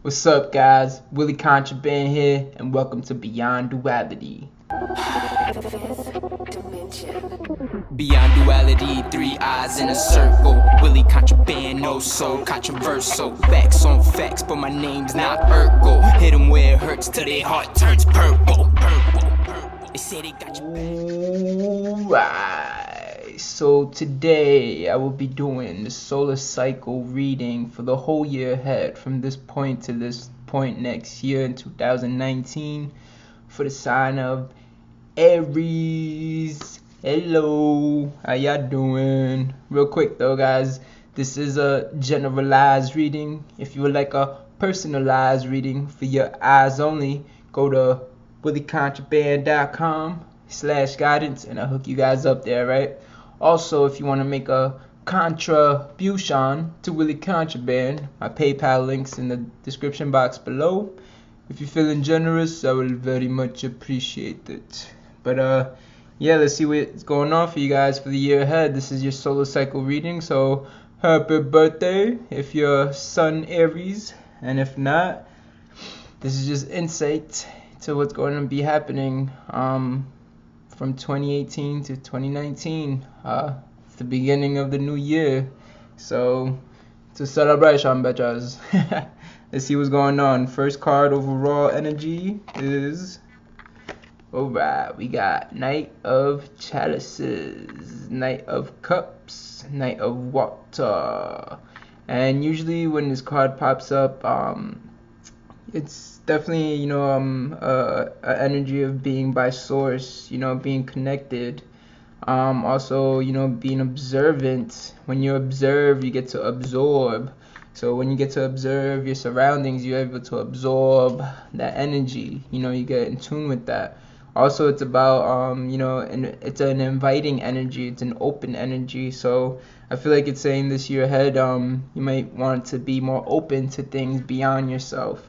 What's up, guys? Willie Contraband here, and welcome to Beyond Duality. Beyond duality, three eyes in a circle. Willie contraband, no soul, controversial. Facts on facts, but my name's not Urkel. Hit 'em where it hurts till their heart turns purple. They say they got your back. Alright, so today I will be doing the solar cycle reading for the whole year ahead, from this point to this point next year in 2019, for the sign of Aries. Hello, how y'all doing? Real quick though, guys, this is a generalized reading. If you would like a personalized reading for your eyes only, go to willycontraband.com/guidance and I'll hook you guys up there, right? Also, if you want to make a contribution to Willie Contraband, my PayPal link's in the description box below. If you're feeling generous, I will very much appreciate it. But yeah, let's see what's going on for you guys for the year ahead. This is your solar cycle reading, so happy birthday if you're Sun Aries, and if not, this is just insight to what's going to be happening from 2018 to 2019. It's the beginning of the new year, so it's a celebration, bitches. Let's see what's going on. First card overall energy is, alright, we got Knight of Chalices, Knight of Cups, Knight of Water. And usually when this card pops up, it's definitely, a energy of being by source, being connected. Also, being observant. When you observe, you get to absorb. So when you get to observe your surroundings, you're able to absorb that energy. You get in tune with that. Also, it's about, and it's an inviting energy. It's an open energy. So I feel like it's saying this year ahead, you might want to be more open to things beyond yourself.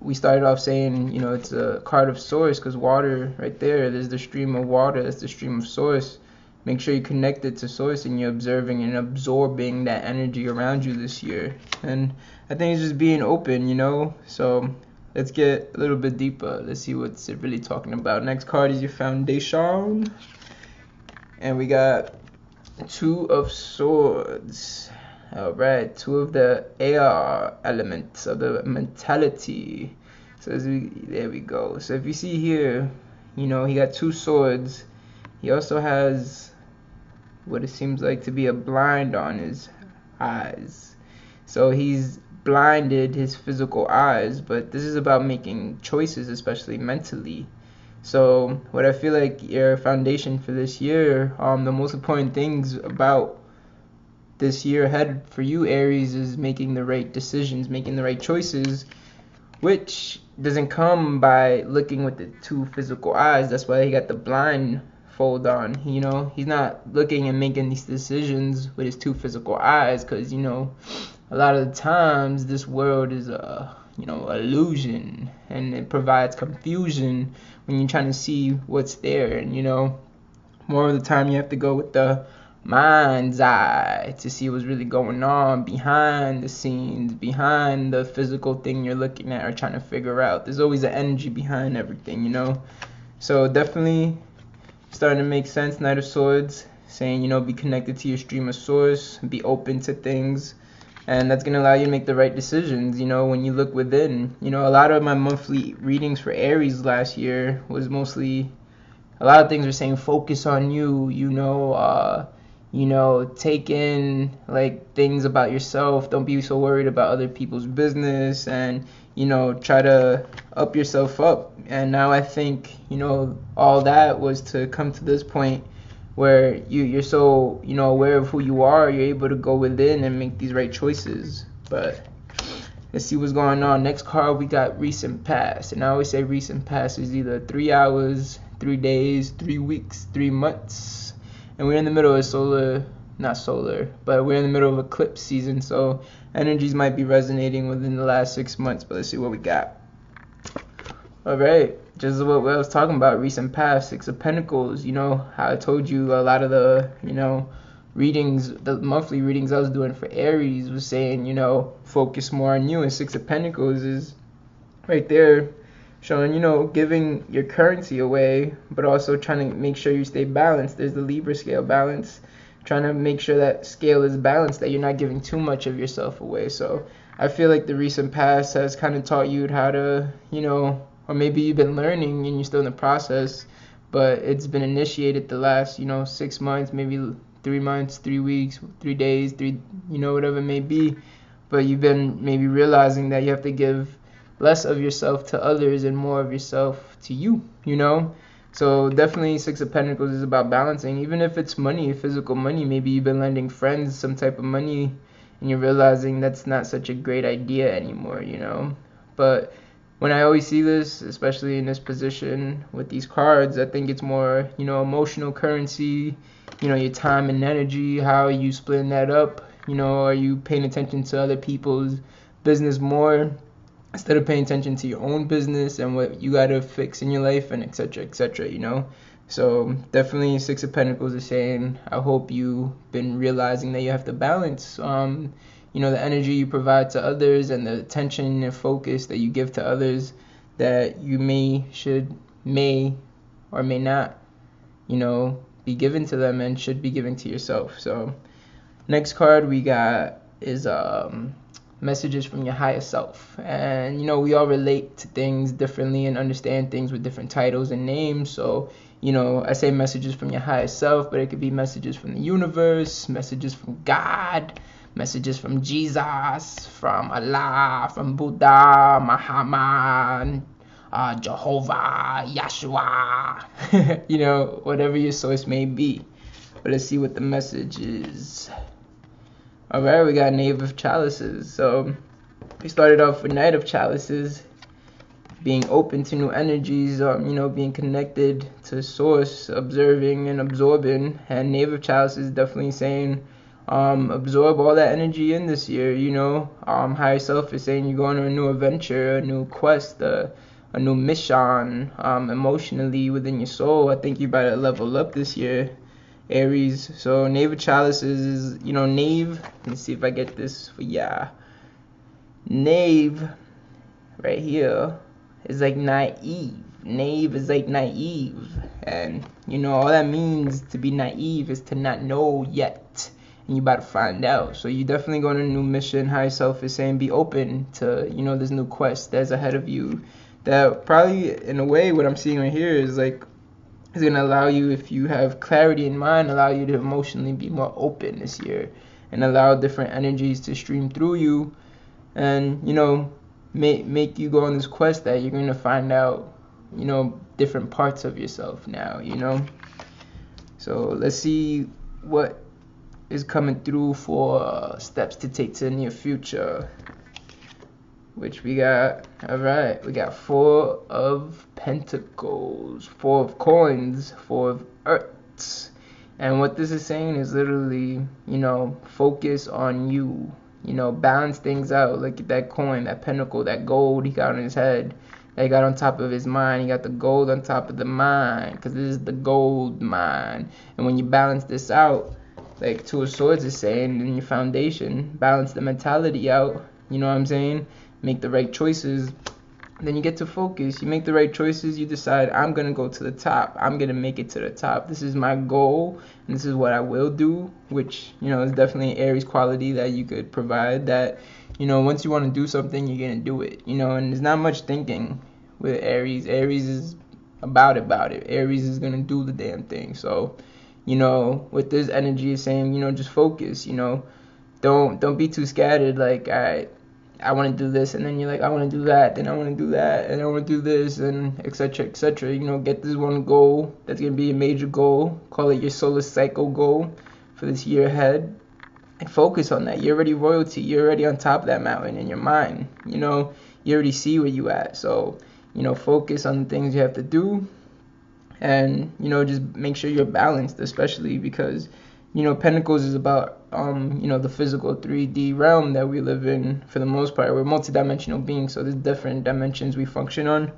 We started off saying, it's a card of source, because water right there's the stream of water. That's the stream of source. Make sure you're connected to source and you're observing and absorbing that energy around you this year. And I think it's just being open, So let's get a little bit deeper. Let's see what's it really talking about. Next card is your foundation. And we got Two of Swords. Alright, two of the air elements of the mentality. So there we go. So if you see here, he got two swords. He also has what it seems like to be a blind on his eyes. So he's blinded his physical eyes, but this is about making choices, especially mentally. So what I feel like your foundation for this year, the most important things about this year ahead for you, Aries, is making the right decisions, making the right choices, which doesn't come by looking with the two physical eyes. That's why he got the blindfold on. He's not looking and making these decisions with his two physical eyes, because a lot of the times this world is a illusion, and it provides confusion when you're trying to see what's there. And more of the time you have to go with the mind's eye to see what's really going on behind the scenes, behind the physical thing you're looking at or trying to figure out. There's always an energy behind everything. So definitely starting to make sense. Knight of Swords saying, be connected to your stream of source, be open to things, and that's going to allow you to make the right decisions. When you look within, a lot of my monthly readings for Aries last year was mostly, a lot of things were saying focus on you, take in like things about yourself. Don't be so worried about other people's business, and try to up yourself up. And now I think all that was to come to this point where you're so aware of who you are. You're able to go within and make these right choices. But let's see what's going on. Next card, we got recent past. And I always say recent past is either 3 hours, 3 days, 3 weeks, 3 months. And we're in the middle of but we're in the middle of eclipse season, so energies might be resonating within the last 6 months. But let's see what we got. Alright, just what I was talking about, recent past, Six of Pentacles. How I told you a lot of the readings, the monthly readings I was doing for Aries was saying, you know, focus more on you. And Six of Pentacles is right there showing, you know, giving your currency away, but also trying to make sure you stay balanced. There's the Libra scale balance, trying to make sure that scale is balanced, that you're not giving too much of yourself away. So I feel like the recent past has kind of taught you how to, you know, or maybe you've been learning and you're still in the process, but it's been initiated the last, you know, 6 months, maybe 3 months, 3 weeks, 3 days, you know, whatever it may be. But you've been maybe realizing that you have to give less of yourself to others and more of yourself to you, you know? So definitely Six of Pentacles is about balancing. Even if it's money, physical money, maybe you've been lending friends some type of money and you're realizing that's not such a great idea anymore, you know? But when I always see this, especially in this position with these cards, I think it's more, you know, emotional currency, you know, your time and energy, how are you splitting that up? You know, are you paying attention to other people's business more instead of paying attention to your own business and what you got to fix in your life, and etc., you know? So definitely Six of Pentacles is saying, I hope you've been realizing that you have to balance, you know, the energy you provide to others and the attention and focus that you give to others, that you may or may not, you know, be given to them and should be given to yourself. So next card we got is messages from your higher self. And you know, we all relate to things differently and understand things with different titles and names. So you know, I say messages from your higher self, but it could be messages from the universe, messages from God, messages from Jesus, from Allah, from Buddha, Muhammad, Jehovah, Yeshua, you know, whatever your source may be. But let's see what the message is. Alright, we got Knave of Chalices. So we started off with Knight of Chalices, being open to new energies, you know, being connected to source, observing and absorbing. And Knave of Chalices is definitely saying, absorb all that energy in this year, you know. Higher self is saying you're going on a new adventure, a new quest, a new mission, emotionally within your soul. I think you better level up this year, Aries. So Knave of Chalices is, you know, Knave. Let's see if I get this for ya. Knave right here is like naive. Knave is like naive, and you know, all that means to be naive is to not know yet, and you about to find out. So you definitely going on a new mission. Higher self is saying be open to, you know, this new quest that's ahead of you, that probably in a way what I'm seeing right here is like, it's going to allow you, if you have clarity in mind, allow you to emotionally be more open this year and allow different energies to stream through you, and you know, make you go on this quest that you're going to find out, you know, different parts of yourself now, you know. So let's see what is coming through for steps to take to the near future, which we got. All right, we got Four of Pentacles, Four of Coins, Four of Earths. And what this is saying is literally, you know, focus on you, you know, balance things out. Look at that coin, that pentacle, that gold he got on his head, that he got on top of his mind. He got the gold on top of the mind, because this is the gold mine. And when you balance this out, like Two of Swords is saying, in your foundation, balance the mentality out, you know what I'm saying? Make the right choices, then you get to focus. You make the right choices, you decide, I'm going to go to the top. I'm going to make it to the top. This is my goal, and this is what I will do, which, you know, is definitely an Aries quality that you could provide, that, you know, once you want to do something, you're going to do it, you know, and there's not much thinking with Aries. Aries is about it. Aries is going to do the damn thing. So, you know, with this energy is saying, you know, just focus, you know, don't be too scattered, like, I want to do this, and then you're like, I want to do that, then I want to do that, and I want to do this, and etc., etc. You know, get this one goal that's going to be a major goal. Call it your solar cycle goal for this year ahead, and focus on that. You're already royalty. You're already on top of that mountain in your mind. You know, you already see where you at. So, you know, focus on the things you have to do, and, you know, just make sure you're balanced, especially because, you know, Pentacles is about, you know, the physical 3D realm that we live in for the most part. We're multidimensional beings, so there's different dimensions we function on.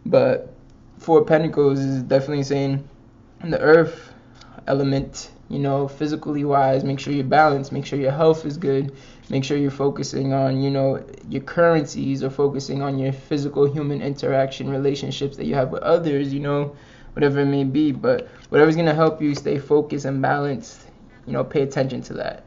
But Four of Pentacles is definitely saying the earth element, physically wise. Make sure you're balanced, make sure your health is good, make sure you're focusing on, your currencies, or focusing on your physical human interaction relationships that you have with others, whatever it may be. But whatever's going to help you stay focused and balanced, pay attention to that.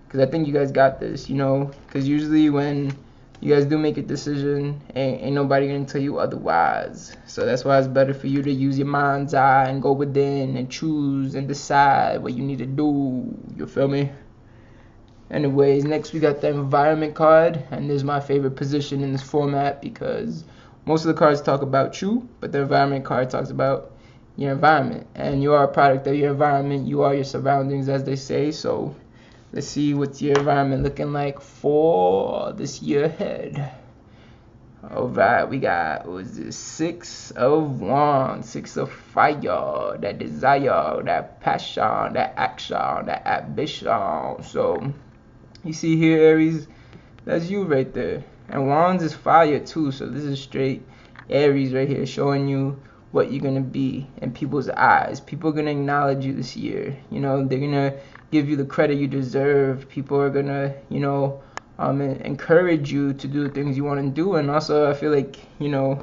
Because I think you guys got this, because usually when you guys do make a decision, ain't nobody gonna tell you otherwise. So that's why it's better for you to use your mind's eye and go within and choose and decide what you need to do. You feel me? Anyways, next we got the environment card, and this is my favorite position in this format because most of the cards talk about you, but the environment card talks about your environment, and you are a product of your environment. You are your surroundings, as they say. So let's see what's your environment looking like for this year ahead. Alright, we got, what was this? 6 of Wands, 6 of Fire, that desire, that passion, that action, that ambition. So, you see here, Aries, that's you right there. And Wands is fire too, so this is straight Aries right here, showing you what you're going to be in people's eyes. People are going to acknowledge you this year. They're going to give you the credit you deserve. People are going to, encourage you to do the things you want to do. And also, I feel like, you're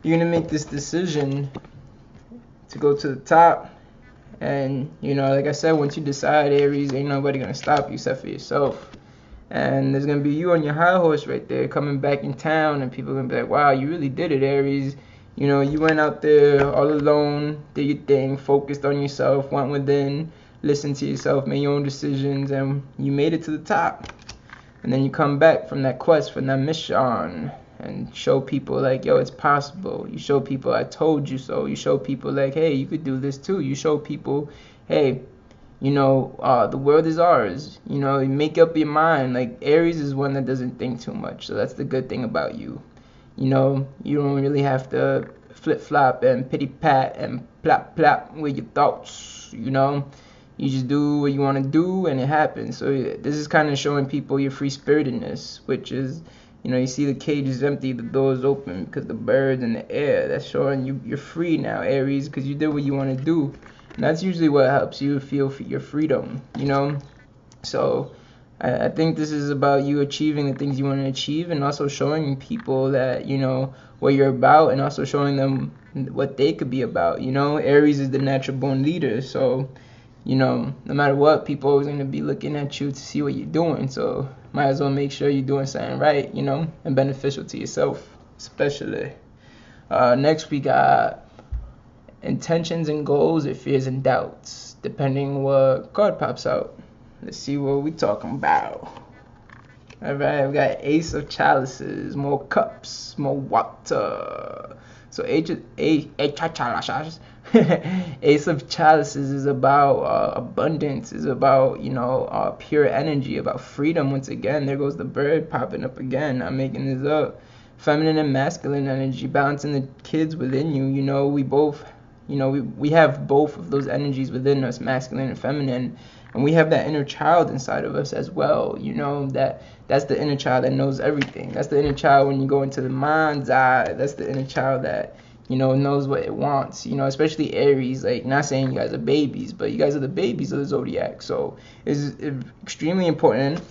going to make this decision to go to the top. And, like I said, once you decide, Aries, ain't nobody going to stop you except for yourself. And there's going to be you on your high horse right there coming back in town. And people are going to be like, wow, you really did it, Aries. You went out there all alone, did your thing, focused on yourself, went within, listened to yourself, made your own decisions, and you made it to the top. And then you come back from that quest, from that mission, and show people like, yo, it's possible. You show people, I told you so. You show people like, hey, you could do this too. You show people, hey, the world is ours. You make up your mind. Like, Aries is one that doesn't think too much, so that's the good thing about you. You don't really have to flip-flop and pity-pat and plap-plap with your thoughts, You just do what you want to do, and it happens. So this is kind of showing people your free-spiritedness, which is, you see the cage is empty, the door is open because the birds in the air. That's showing you're free now, Aries, because you did what you want to do. And that's usually what helps you feel your freedom, So I think this is about you achieving the things you want to achieve, and also showing people that, what you're about, and also showing them what they could be about. Aries is the natural born leader. So, no matter what, people are always going to be looking at you to see what you're doing. So might as well make sure you're doing something right, and beneficial to yourself, especially. Next, we got intentions and goals, or fears and doubts, depending what card pops out. Let's see what we talking about. Alright, we got Ace of Chalices, more cups, more water. So Ace of Chalices is about abundance, is about pure energy, about freedom. Once again, there goes the bird popping up again. I'm making this up. Feminine and masculine energy, balancing the kids within you. We both, we have both of those energies within us, masculine and feminine. And we have that inner child inside of us as well, that's the inner child that knows everything. That's the inner child when you go into the mind's eye. That's the inner child that, knows what it wants, especially Aries. Like, not saying you guys are babies, but you guys are the babies of the zodiac. So it's extremely important,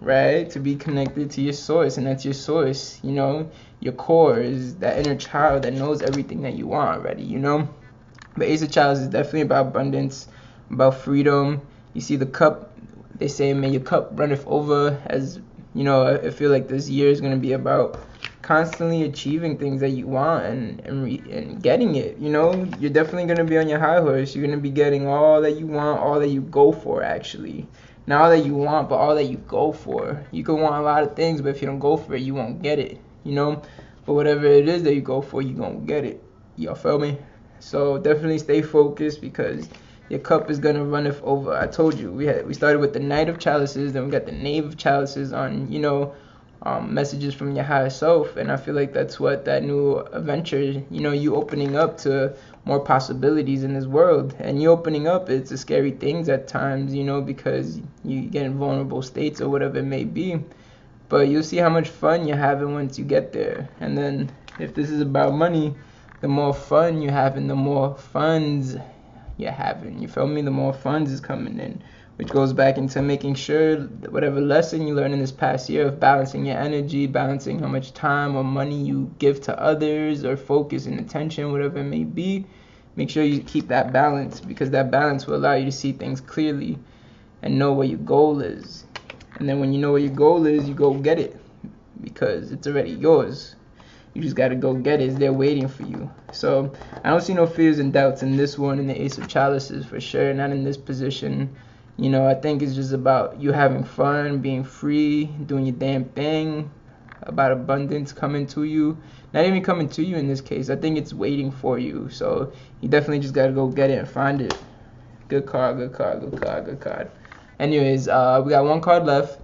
right, to be connected to your source, and that's your source, your core is that inner child that knows everything that you want already, But Ace of Chalices is definitely about abundance, about freedom. You see the cup, they say, may your cup runneth over. As I feel like this year is going to be about constantly achieving things that you want and getting it. You're definitely going to be on your high horse. You're going to be getting all that you want, all that you go for, actually. Not all that you want, but all that you go for. You can want a lot of things, but if you don't go for it, you won't get it, But whatever it is that you go for, you're going to get it. Y'all feel me? So definitely stay focused, because your cup is gonna runneth over. I told you, we started with the Knight of Chalices, then we got the Knave of Chalices on, messages from your higher self, and I feel like that's what that new adventure, you opening up to more possibilities in this world, and you opening up, it's a scary things at times, because you get in vulnerable states or whatever it may be, but you'll see how much fun you're having once you get there. And then if this is about money, the more fun you have and the more funds you're having. You feel me? The more funds is coming in, which goes back into making sure that whatever lesson you learned in this past year of balancing your energy, balancing how much time or money you give to others or focus and attention, whatever it may be, make sure you keep that balance, because that balance will allow you to see things clearly and know what your goal is. And then when you know what your goal is, you go get it, because it's already yours. You just got to go get it. It's there waiting for you. So I don't see no fears and doubts in this one, in the Ace of Chalices, for sure. Not in this position. You know, I think it's just about you having fun, being free, doing your damn thing, about abundance coming to you. Not even coming to you in this case. I think it's waiting for you. So you definitely just got to go get it and find it. Good card, good card, good card, good card. Anyways, we got one card left.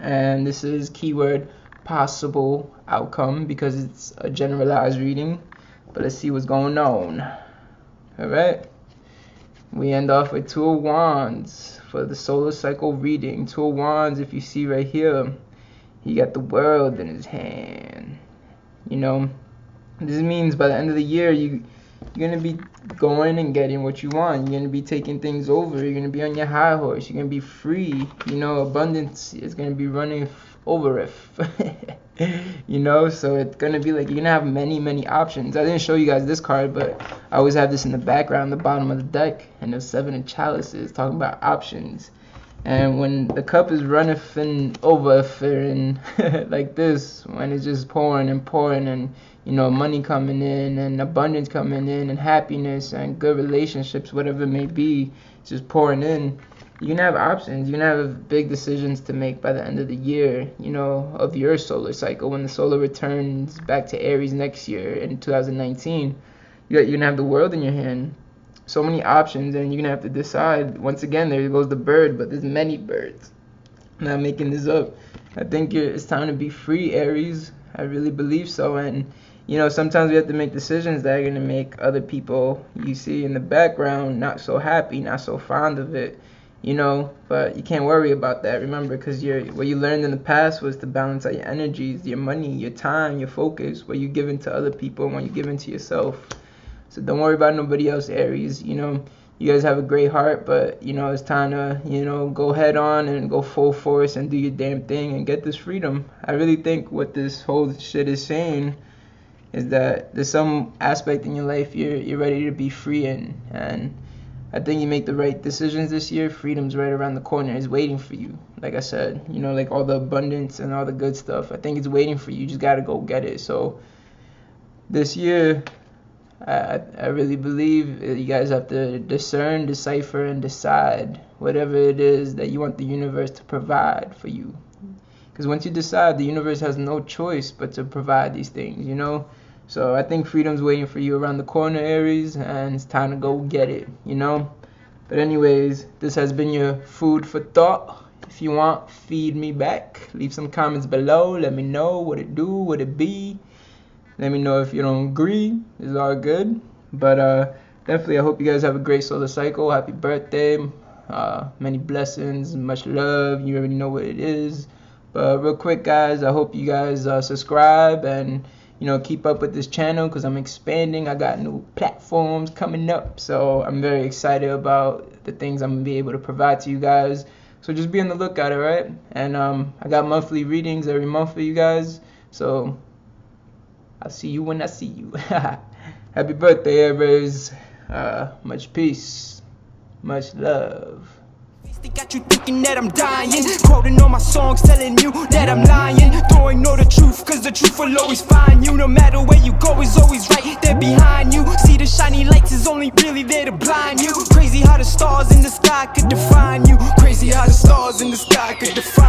And this is keyword possible outcome, because it's a generalized reading. But let's see what's going on. Alright. We end off with Two of Wands for the solar cycle reading. Two of Wands, if you see right here, he got the world in his hand. You know, this means by the end of the year, you're going to be going and getting what you want. You're going to be taking things over. You're going to be on your high horse. You're going to be free. You know, abundance is going to be running over it. You know, so it's going to be like you're going to have many options. I didn't show you guys this card, but I always have this in the background, the bottom of the deck, and the Seven of Chalices talking about options. And when the cup is running over like this, when it's just pouring and you know, money coming in and abundance coming in and happiness and good relationships, whatever it may be, it's just pouring in. You're going to have options. You're going to have big decisions to make by the end of the year, you know, of your solar cycle. When the solar returns back to Aries next year in 2019, you're going to have the world in your hand. So many options, and you're going to have to decide. Once again, there goes the bird, but there's many birds. I'm not making this up. I think it's time to be free, Aries. I really believe so. And, you know, sometimes we have to make decisions that are going to make other people you see in the background not so happy, not so fond of it. You know, but you can't worry about that. Remember, because what you learned in the past was to balance out your energies, your money, your time, your focus, what you give into other people and what you give into yourself. So don't worry about nobody else, Aries. You know, you guys have a great heart, but, you know, it's time to, you know, go head on and go full force and do your damn thing and get this freedom. I really think what this whole shit is saying is that there's some aspect in your life you're ready to be free in, and I think you make the right decisions this year. Freedom's right around the corner. It's waiting for you. Like I said, you know, like all the abundance and all the good stuff. I think it's waiting for you. You just got to go get it. So this year, I really believe you guys have to discern, decipher, and decide whatever it is that you want the universe to provide for you. Because once you decide, the universe has no choice but to provide these things, you know. So I think freedom's waiting for you around the corner, Aries, and it's time to go get it, you know. But anyways, this has been your food for thought. If you want, feed me back. Leave some comments below. Let me know what it do, what it be. Let me know if you don't agree. It's all good. But definitely, I hope you guys have a great solar cycle. Happy birthday. Many blessings, much love. You already know what it is. But real quick, guys, I hope you guys subscribe and, you know, keep up with this channel, because I'm expanding. I got new platforms coming up, so I'm very excited about the things I'm gonna be able to provide to you guys. So just be on the lookout, alright? And I got monthly readings every month for you guys, so I'll see you when I see you. Happy birthday, Aries. Much peace, much love. They got you thinking that I'm dying, quoting all my songs, telling you that I'm lying. Though I know the truth, cause the truth will always find you. No matter where you go, is always right there behind you. See the shiny lights is only really there to blind you. Crazy how the stars in the sky could define you. Crazy how the stars in the sky could define you.